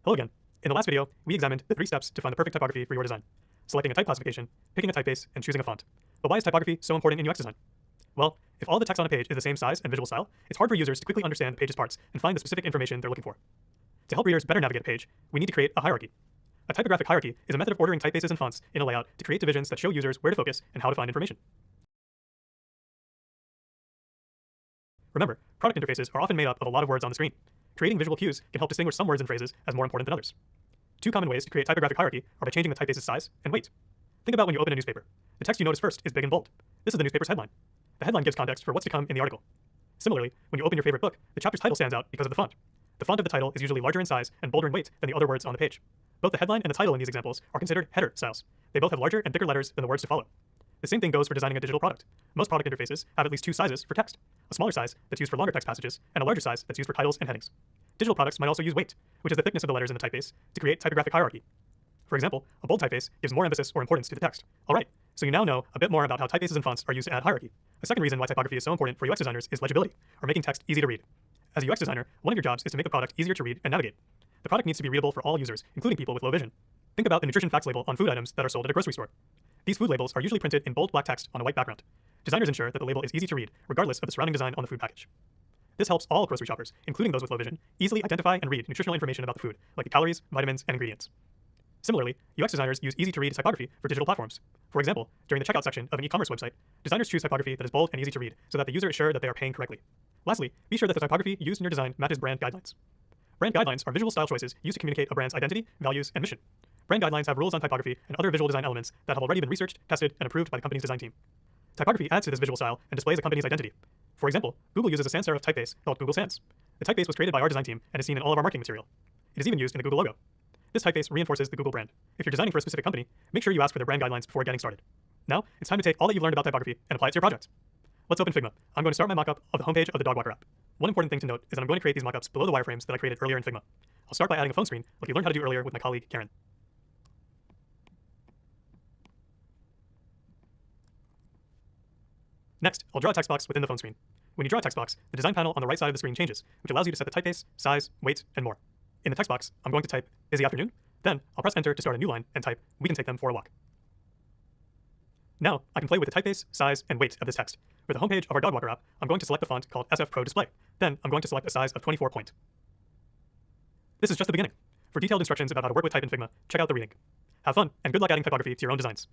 Hello again. In the last video, we examined the 3 steps to find the perfect typography for your design: selecting a type classification, picking a typeface, and choosing a font. But why is typography so important in UX design? Well, if all the text on a page is the same size and visual style, it's hard for users to quickly understand the page's parts and find the specific information they're looking for. To help readers better navigate a page, we need to create a hierarchy. A typographic hierarchy is a method of ordering typefaces and fonts in a layout to create divisions that show users where to focus and how to find information. Remember, product interfaces are often made up of a lot of words on the screen. Creating visual cues can help distinguish some words and phrases as more important than others. 2 common ways to create typographic hierarchy are by changing the typeface's size and weight. Think about when you open a newspaper. The text you notice first is big and bold. This is the newspaper's headline. The headline gives context for what's to come in the article. Similarly, when you open your favorite book, the chapter's title stands out because of the font. The font of the title is usually larger in size and bolder in weight than the other words on the page. Both the headline and the title in these examples are considered header styles. They both have larger and thicker letters than the words to follow. The same thing goes for designing a digital product. Most product interfaces have at least 2 sizes for text: a smaller size that's used for longer text passages, and a larger size that's used for titles and headings. Digital products might also use weight, which is the thickness of the letters in the typeface, to create typographic hierarchy. For example, a bold typeface gives more emphasis or importance to the text. Alright, so you now know a bit more about how typefaces and fonts are used to add hierarchy. A second reason why typography is so important for UX designers is legibility, or making text easy to read. As a UX designer, one of your jobs is to make the product easier to read and navigate. The product needs to be readable for all users, including people with low vision. Think about the nutrition facts label on food items that are sold at a grocery store. These food labels are usually printed in bold black text on a white background. Designers ensure that the label is easy to read, regardless of the surrounding design on the food package. This helps all grocery shoppers, including those with low vision, easily identify and read nutritional information about the food, like the calories, vitamins, and ingredients. Similarly, UX designers use easy-to-read typography for digital platforms. For example, during the checkout section of an e-commerce website, designers choose typography that is bold and easy to read so that the user is sure that they are paying correctly. Lastly, be sure that the typography used in your design matches brand guidelines. Brand guidelines are visual style choices used to communicate a brand's identity, values, and mission. Brand guidelines have rules on typography and other visual design elements that have already been researched, tested, and approved by the company's design team. Typography adds to this visual style and displays a company's identity. For example, Google uses a sans serif typeface called Google Sans. The typeface was created by our design team and is seen in all of our marketing material. It is even used in the Google logo. This typeface reinforces the Google brand. If you're designing for a specific company, make sure you ask for their brand guidelines before getting started. Now, it's time to take all that you've learned about typography and apply it to your project. Let's open Figma. I'm going to start my mockup of the homepage of the dog walker app. One important thing to note is that I'm going to create these mockups below the wireframes that I created earlier in Figma. I'll start by adding a phone screen, like you learned how to do earlier with my colleague Karen. Next, I'll draw a text box within the phone screen. When you draw a text box, the design panel on the right side of the screen changes, which allows you to set the typeface, size, weight, and more. In the text box, I'm going to type busy afternoon, then I'll press enter to start a new line and type we can take them for a walk. Now, I can play with the typeface, size, and weight of this text. For the homepage of our dog walker app, I'm going to select the font called SF Pro Display. Then I'm going to select a size of 24 point. This is just the beginning. For detailed instructions about how to work with type in Figma, check out the reading. Have fun, and good luck adding typography to your own designs.